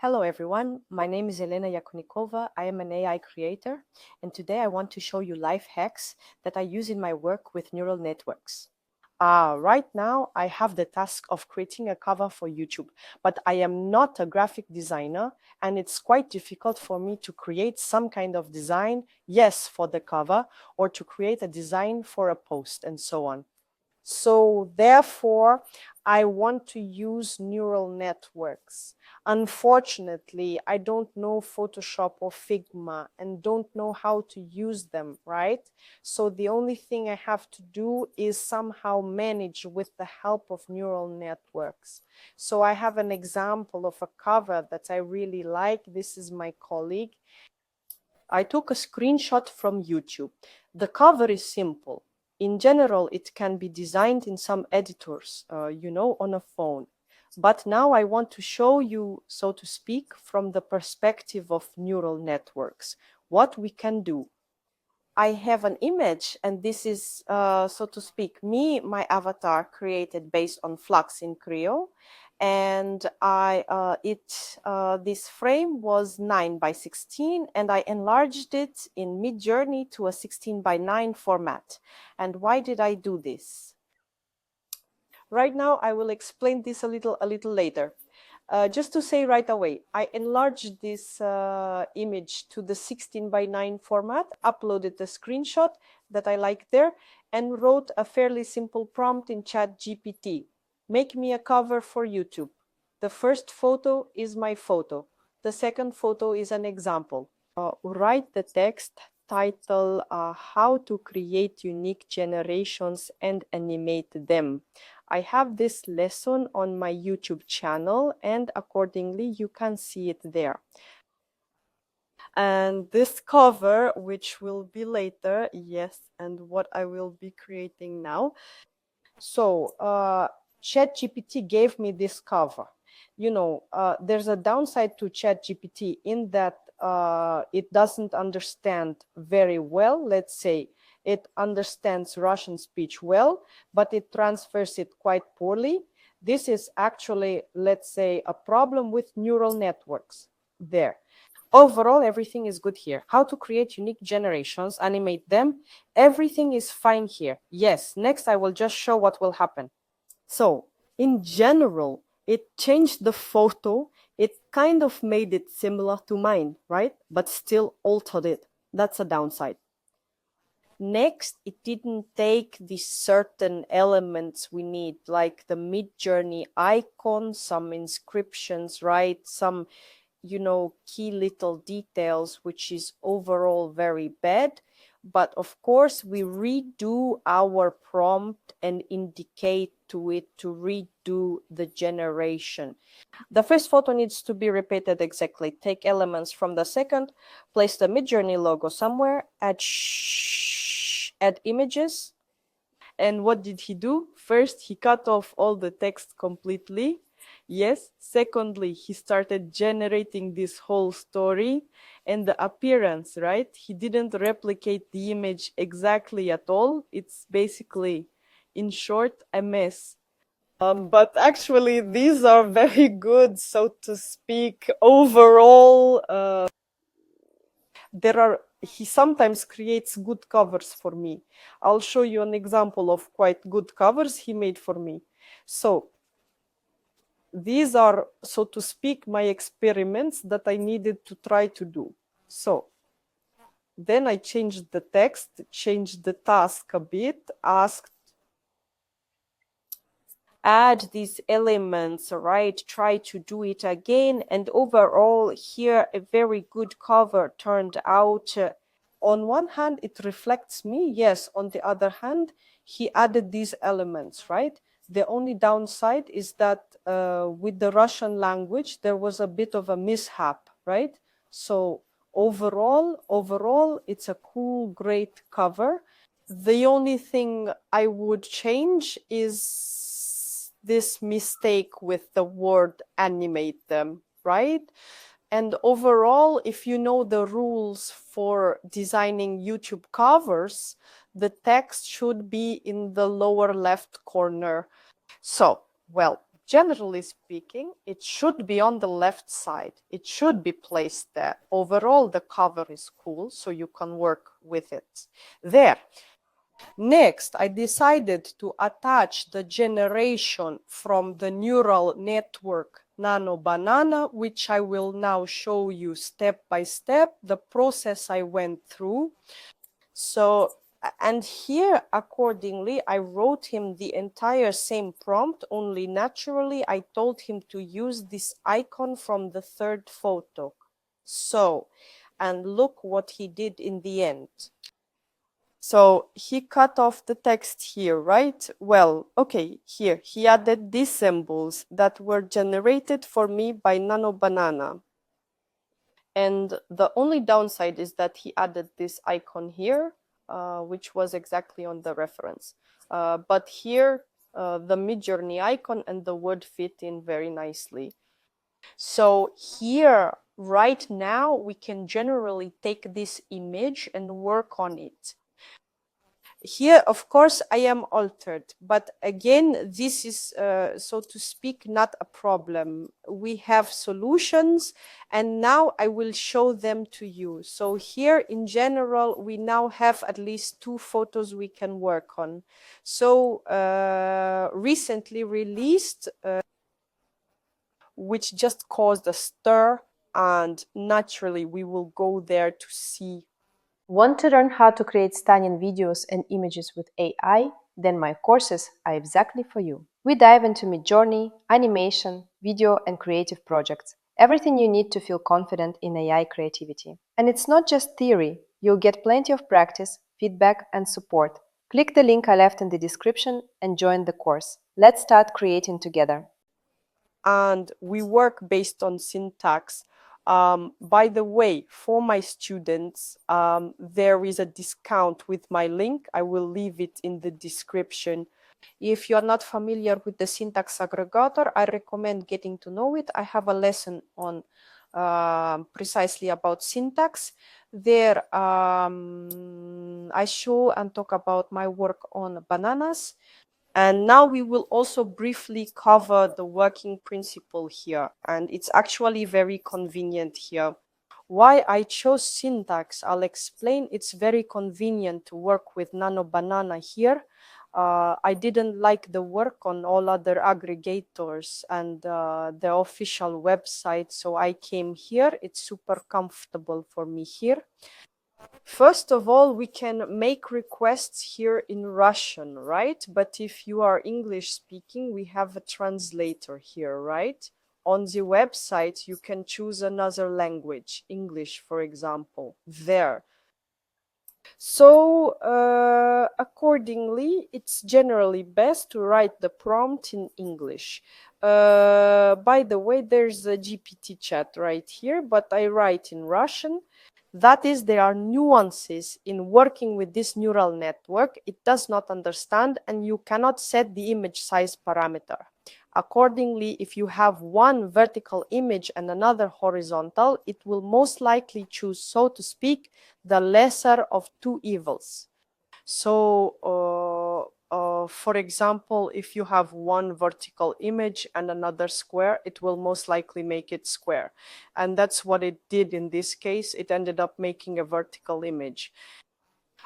Hello everyone, my name is Elena Yakunikova. I am an AI creator, and today I want to show you life hacks that I use in my work with neural networks. Right now I have the task of creating a cover for YouTube, but I am not a graphic designer and it's quite difficult for me to create some kind of design, yes, for the cover, or to create a design for a post and so on. So therefore, I want to use neural networks. Unfortunately, I don't know Photoshop or Figma and don't know how to use them, right? So the only thing I have to do is somehow manage with the help of neural networks. So I have an example of a cover that I really like. This is my colleague. I took a screenshot from YouTube. The cover is simple. In general, it can be designed in some editors, on a phone. But now I want to show you, so to speak, from the perspective of neural networks, what we can do. I have an image, and this is, so to speak, my avatar created based on Flux in Creo. And this frame was 9 by 16, and I enlarged it in MidJourney to a 16 by 9 format. And why did I do this? Right now, I will explain this a little later. Just to say right away, I enlarged this image to the 16 by 9 format, uploaded a screenshot that I like there, and wrote a fairly simple prompt in ChatGPT. Make me a cover for YouTube. The first photo is my photo. The second photo is an example. Write the text title, How to Create Unique Generations and Animate Them. I have this lesson on my YouTube channel, and accordingly you can see it there. And this cover, which will be later, yes, and what I will be creating now. So ChatGPT gave me this cover. There's a downside to ChatGPT in that it doesn't understand very well. Let's say it understands Russian speech well, but it transfers it quite poorly. This is actually, let's say, a problem with neural networks there. Overall, everything is good here. How to create unique generations, animate them, everything is fine here. Yes, next I will just show what will happen. So, in general, it changed the photo. It kind of made it similar to mine, right? But still altered it. That's a downside. Next, it didn't take the certain elements we need, like the MidJourney icon, some inscriptions, right? Some, key little details, which is overall very bad. But of course, we redo our prompt and indicate to it to redo the generation. The first photo needs to be repeated exactly. Take elements from the second, place the MidJourney logo somewhere, add images. And what did he do? First, he cut off all the text completely. Yes. Secondly, he started generating this whole story and the appearance, right? He didn't replicate the image exactly at all. It's basically, in short, a mess. But actually, these are very good, so to speak. Overall, he sometimes creates good covers for me. I'll show you an example of quite good covers he made for me. So these are, so to speak, my experiments that I needed to try to do. So then I changed the text, changed the task a bit, add these elements, right? Try to do it again. And overall, here, a very good cover turned out. On one hand, it reflects me. Yes. On the other hand, he added these elements, right? The only downside is that with the Russian language, there was a bit of a mishap, right? So overall, it's a cool, great cover. The only thing I would change is this mistake with the word animate them, right? And overall, if you know the rules for designing YouTube covers, the text should be in the lower left corner. So, well, generally speaking, it should be on the left side. It should be placed there. Overall, the cover is cool, so you can work with it there. Next, I decided to attach the generation from the neural network Nano Banana, which I will now show you step by step, the process I went through. So, and here, accordingly, I wrote him the entire same prompt, only naturally I told him to use this icon from the third photo. So, and look what he did in the end. So he cut off the text here, right? Well, okay, here, he added these symbols that were generated for me by Nano Banana. And the only downside is that he added this icon here, which was exactly on the reference. But here, the MidJourney icon and the word fit in very nicely. So here, right now, we can generally take this image and work on it. Here, of course, I am altered, but again, this is, so to speak, not a problem. We have solutions, and now I will show them to you. So here, in general, we now have at least 2 photos we can work on. So recently released, which just caused a stir, and naturally, we will go there to see. Want to learn how to create stunning videos and images with AI? Then my courses are exactly for you. We dive into MidJourney, animation, video, and creative projects. Everything you need to feel confident in AI creativity. And it's not just theory. You'll get plenty of practice, feedback, and support. Click the link I left in the description and join the course. Let's start creating together. And we work based on syntax. By the way, for my students, there is a discount with my link. I will leave it in the description. If you're not familiar with the syntax aggregator, I recommend getting to know it. I have a lesson on precisely about syntax. There, I show and talk about my work on bananas. And now we will also briefly cover the working principle here. And it's actually very convenient here. Why I chose syntax, I'll explain. It's very convenient to work with Nano Banana here. I didn't like the work on all other aggregators and the official website, so I came here. It's super comfortable for me here. First of all, we can make requests here in Russian, right? But if you are English speaking, we have a translator here, right? On the website, you can choose another language, English, for example, there. So accordingly, it's generally best to write the prompt in English. By the way, there's a GPT chat right here, but I write in Russian. That is, there are nuances in working with this neural network. It does not understand, and you cannot set the image size parameter. Accordingly, if you have one vertical image and another horizontal, it will most likely choose, so to speak, the lesser of 2 evils. So, for example, if you have one vertical image and another square, it will most likely make it square. And that's what it did in this case. It ended up making a vertical image.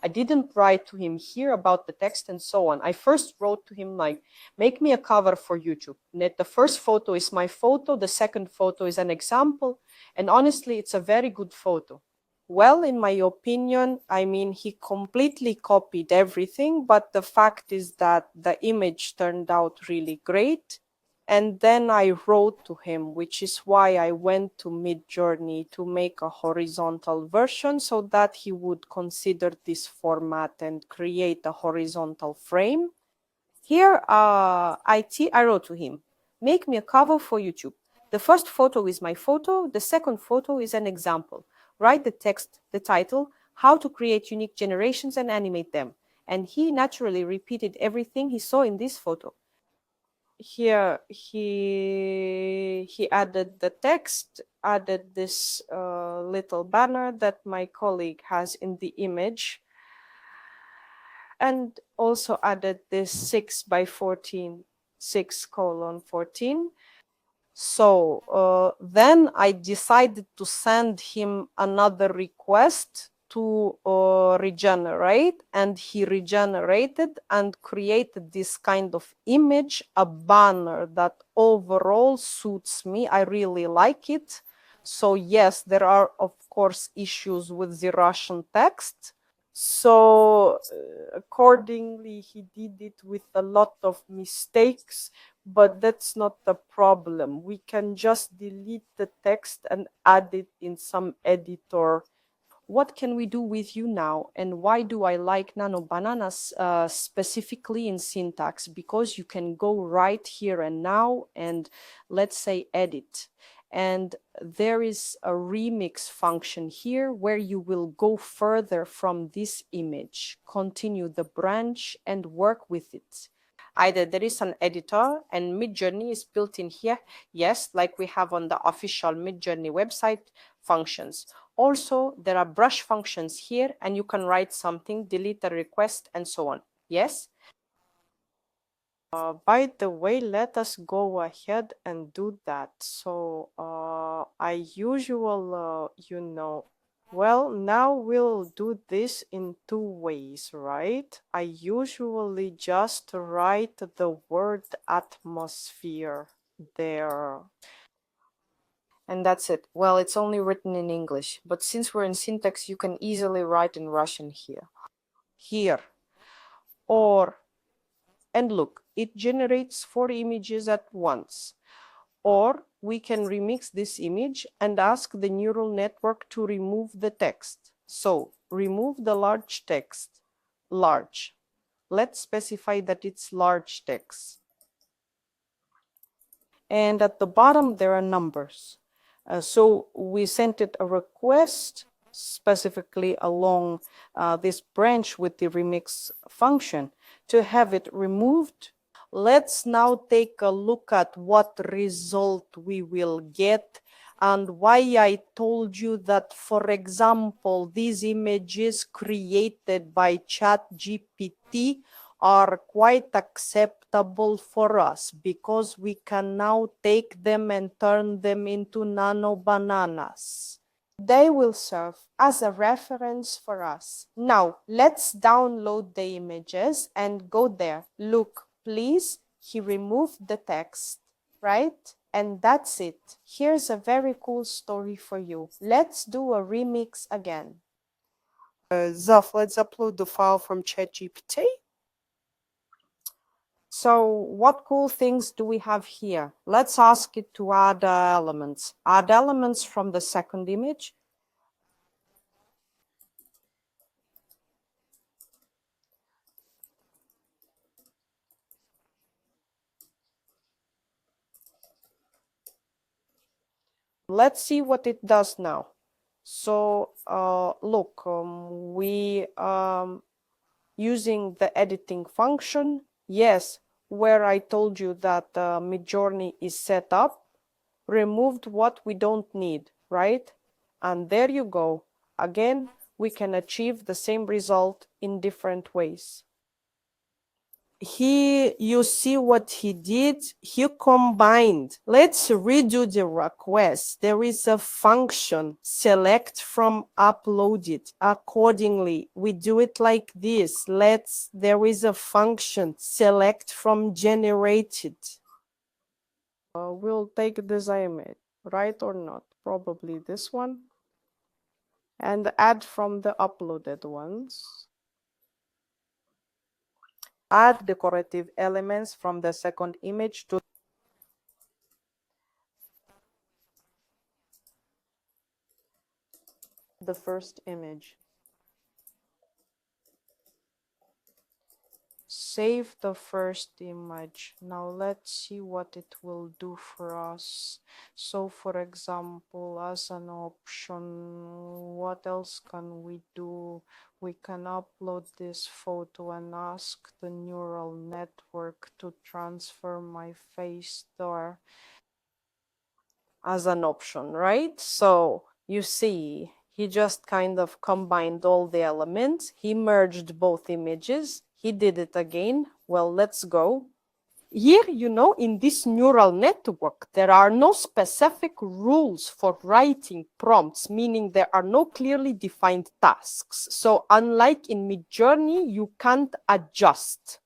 I didn't write to him here about the text and so on. I first wrote to him like, make me a cover for YouTube. The first photo is my photo. The second photo is an example. And honestly, it's a very good photo. Well, in my opinion, I mean, he completely copied everything, but the fact is that the image turned out really great. And then I wrote to him, which is why I went to MidJourney to make a horizontal version so that he would consider this format and create a horizontal frame. Here, I wrote to him, make me a cover for YouTube. The first photo is my photo. The second photo is an example. Write the text, the title, how to create unique generations and animate them. And he naturally repeated everything he saw in this photo. Here he added the text, added this little banner that my colleague has in the image, and also added this 6 by 14 6:14. So then I decided to send him another request to regenerate, and he regenerated and created this kind of image, a banner that overall suits me. I really like it. So yes, there are of course issues with the Russian text. So accordingly, he did it with a lot of mistakes, but that's not the problem. We can just delete the text and add it in some editor. What can we do with you now? And why do I like Nano Bananas specifically in syntax? Because you can go right here and now and let's say edit. And there is a remix function here where you will go further from this image, continue the branch and work with it. Either there is an editor and MidJourney is built in here, yes, like we have on the official MidJourney website functions. Also, there are brush functions here and you can write something, delete a request and so on. Yes? By the way, let us go ahead and do that. So I usual, well, now we'll do this in two ways, right? I usually just write the word atmosphere there. And that's it. Well, it's only written in English, but since we're in syntax, you can easily write in Russian here. Here. Or, and look, it generates 4 images at once. Or we can remix this image and ask the neural network to remove the text. So remove the large text, large. Let's specify that it's large text. And at the bottom, there are numbers. So we sent it a request specifically along this branch with the remix function to have it removed. Let's now take a look at what result we will get and why I told you that, for example, these images created by ChatGPT are quite acceptable for us because we can now take them and turn them into nano bananas. They will serve as a reference for us. Now, let's download the images and go there. Look, please, he removed the text, right? And that's it. Here's a very cool story for you. Let's do a remix again. Zaf, let's upload the file from ChatGPT. So what cool things do we have here? Let's ask it to add elements. Add elements from the second image. Let's see what it does now. So look, we using the editing function, yes, where I told you that MidJourney is set up, removed what we don't need, right? And there you go. Again, we can achieve the same result in different ways. You see what he did? He combined. Let's redo the request. There is a function, select from uploaded. Accordingly, we do it like this. There is a function, select from generated. We'll take this image, right or not? Probably this one. And add from the uploaded ones. Add decorative elements from the second image to the first image. Save the first image. Now let's see what it will do for us. So for example, as an option, what else can we do? We can upload this photo and ask the neural network to transfer my face there as an option, right? So you see, he just kind of combined all the elements. He merged both images. He did it again. Well, let's go. Here, in this neural network, there are no specific rules for writing prompts, meaning there are no clearly defined tasks. So unlike in MidJourney, you can't adjust.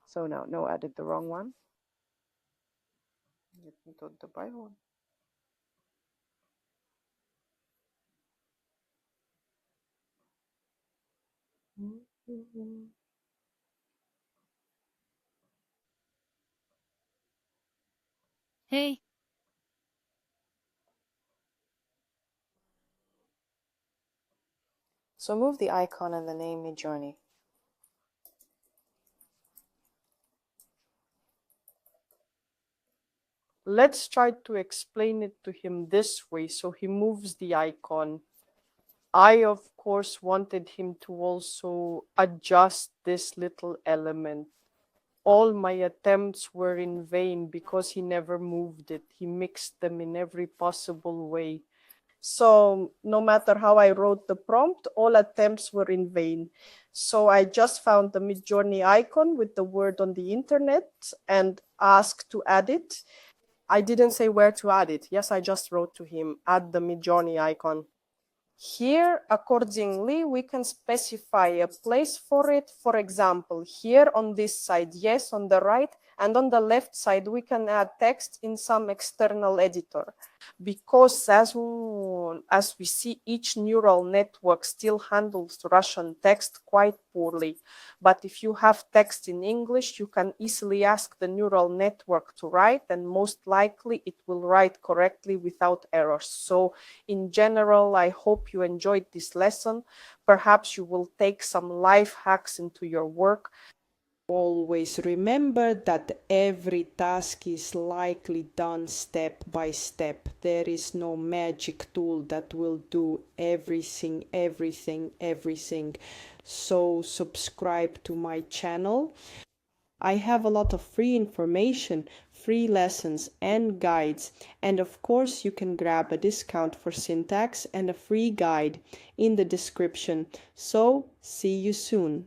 So now, no, I did the wrong one. Let me go to the right one. Hey, So move the icon and the name MidJourney. Let's try to explain it to him this way. So he moves the icon. I, of course, wanted him to also adjust this little element. All my attempts were in vain because he never moved it. He mixed them in every possible way. So no matter how I wrote the prompt, all attempts were in vain. So I just found the MidJourney icon with the word on the internet and asked to add it. I didn't say where to add it. Yes, I just wrote to him, add the MidJourney icon. Here, accordingly, we can specify a place for it. For example, here on this side, yes, on the right, and on the left side, we can add text in some external editor. Because as we see, each neural network still handles Russian text quite poorly. But if you have text in English, you can easily ask the neural network to write, and most likely it will write correctly without errors. So in general, I hope you enjoyed this lesson. Perhaps you will take some life hacks into your work. Always remember that every task is likely done step by step. There is no magic tool that will do everything. So subscribe to my channel. I have a lot of free information, free lessons and guides, and of course you can grab a discount for syntax and a free guide in the description. So see you soon.